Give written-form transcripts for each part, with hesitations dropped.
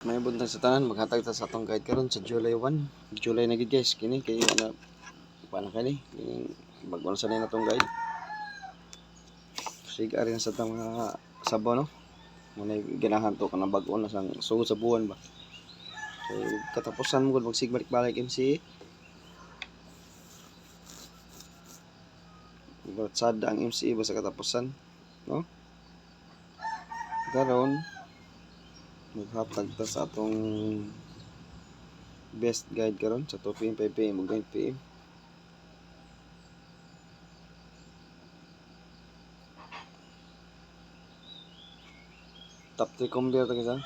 May buntag sa tanan, maghatag ta sa atong guide karon sa July 1. July na gid guys, kini kay ana paano kani? Bago na sanay na tong guide. Sige rin sa tang mga sabaw no. Muna ganahan to kanang bag-o na sang sugod sa buwan ba. So, katapusan mo gud magsigbalik-balik MC. Sad ang MC ba sa katapusan, no? Karon maghatag ta sa atong best guide karon sa 2 PM, 5 PM, ug 9 PM. Top 3 combo ta kisa.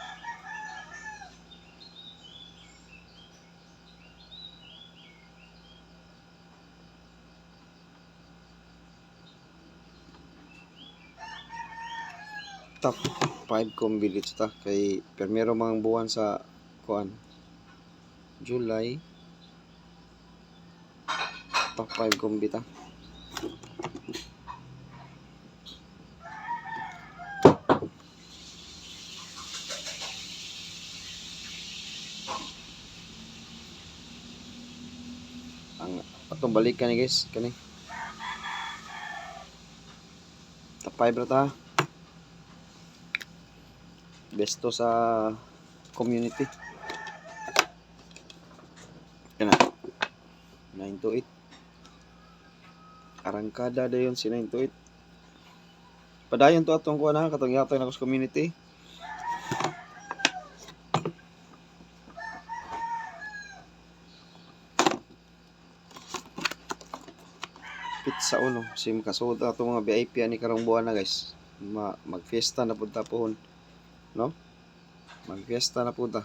Top 5 combo dito ta kay primero mga buwan sa kuan July. Top 5 combo ta. Ang atong balikan ni guys kani. Top 5 ra ta. Besto sa community. Kana 9 to 8. Arangkada dayon si 9 to 8. Padayon to atong kuan na katong yatay na sa community. Pizza uno sim kasud ato mga VIP ani karong buwan na guys. Magfiesta na pud ta pohon, no? Magfiesta na pud ta.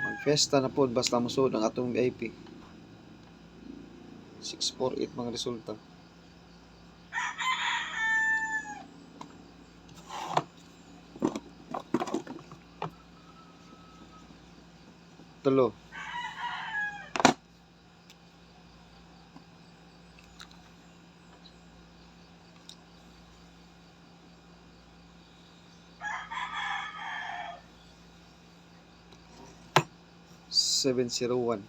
Magfiesta na pud basta musud ang atong VIP. 648 mga resulta. Tulo. Seven zero one.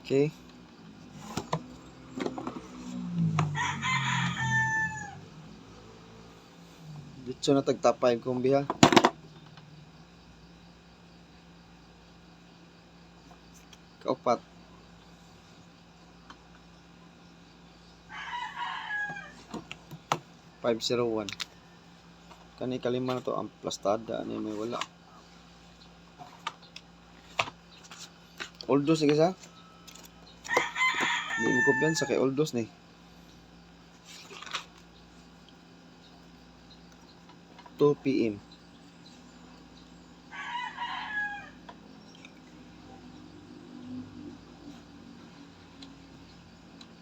Okay. Dito na tag top 5 kong biha. Kaupat. Five zero one. Kani kalima na to ang plastada ani may wala. Oldos ni sa. Hindi mo kumpiyansa kay Oldos ni. 2 PM.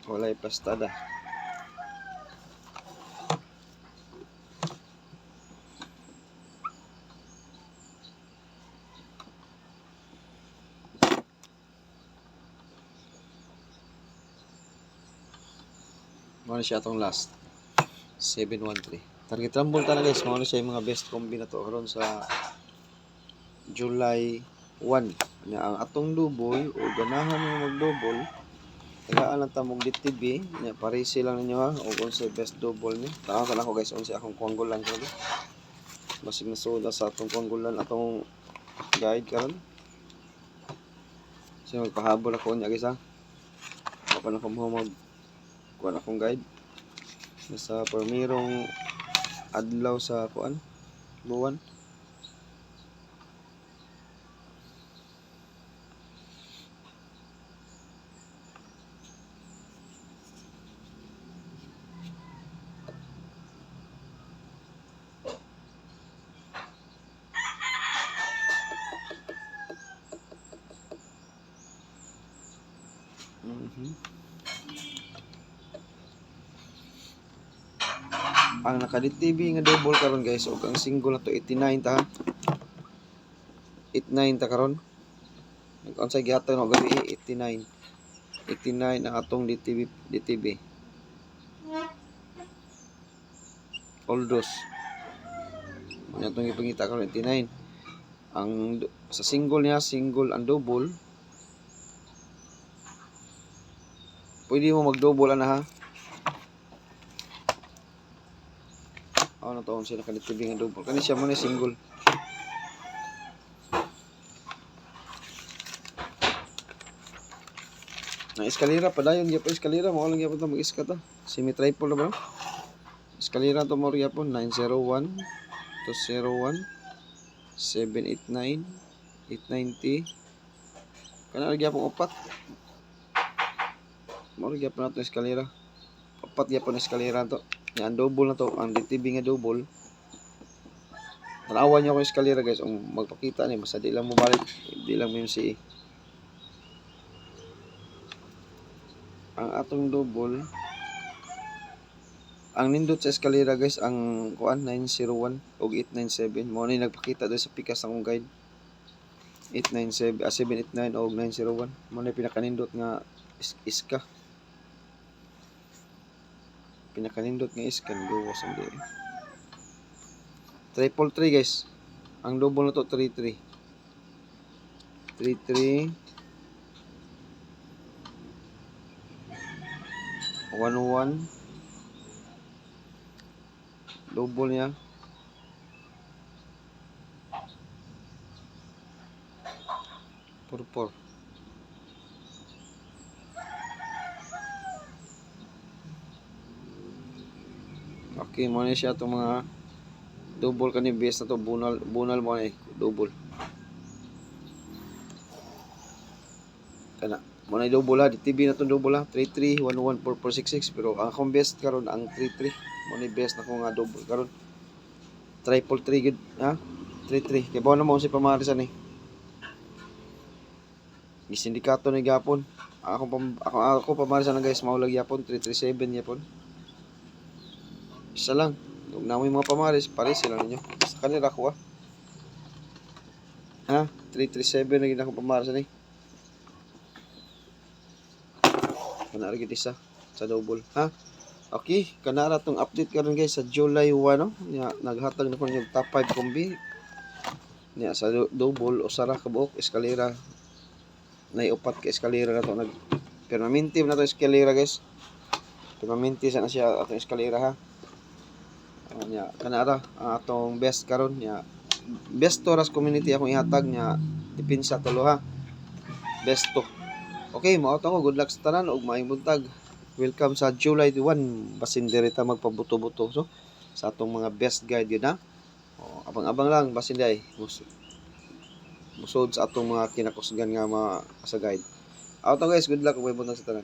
Walay plastada. Mao siya atong last 713. Target rumble ta na guys, mao na siya yung mga best combi na to karon sa July 1. Na ang atong double o ganahan mo mag-double, tagaan lang ta mong DTB, na parisi lang ninyo ha o kung sa best double ni. Tanaw ka na ko guys unsa akong kuanggulan ko. Basig na soda sa atong kuanggulan atong guide karon. So magpahabol ako niya guys ha. Ako na ko mag kuan akong guide sa permirong adlaw sa kuan buwan. ang naka-DTV nga double karon guys ug ang single na to 89 ta ha. 89 ta karon. Unsay gihatag no gabi 89. 89 ang atong DTV. Oldos. Ano itong ipangita karon 89. Ang sa single niya, single ang double. Pwede mo mag-double ana ha. Ano to on sila kanit tubig nga double. Kani siya mo ni single. Na eskalera padayon gyapon eskalera mao lang gyapon ta mag-iska ta. Semi triple ba? Eskalera to mo gyapon 901 201 789 890 kana gyapon upat. Mao gyapon nato eskalera. Upat gyapon eskalera to. Yan double na to ang DTV nga double. Tanawan niyo ako eskalera guys, magpakita ni basta di lang mo balik, di lang mo yung CE. Ang atong double ang nindot sa eskalera guys ang kuan 901 ug 897 mo ni nagpakita do sa pikas akong guide 897 789 ug 901 mo ni pinakanindot nga iska pinakanindot nga iskan gawas ang di 333 guys ang double na to 33 11 double niya purpur okay mo na siya itong mga double kani base na to bunal mo na double kana mo na double ha DTV na to double ha 33114466 pero ang akong best karon ang 33 mo ni best na ko nga double karon triple 3 gid ha 33 kay bawo na mo si pamarisan ni gisindikato ni gapon ako pamarisan na guys maulag yapon 337 yapon isa lang kung namoy mga pamaris pares sila ninyo sa kanila ko ha 337 na gid ako pamarisan ni kana ra gid isa sa double ha. Okay, kanara tong update karon guys sa July 1 no. Nya naghatag na ko yung top 5 kombi. Nya sa double o sara ka buok eskalera. Nay upat ka eskalera na to nag permanente na to eskalera guys. Permanente sa na siya atong eskalera ha. Nya kanara ang atong best karon nya best Toras community akong ihatag nya dipinsa tulo ha. Best to. Okay, mao to good luck sa tanan ug maayong buntag. Welcome sa July 1. Basin direta magpabuto-buto so sa atong mga best guide yun ha. O, abang-abang lang basin day. Musod sa atong mga kinakusgan nga mga sa guide. Auto guys, good luck ug may buntag sa tanan.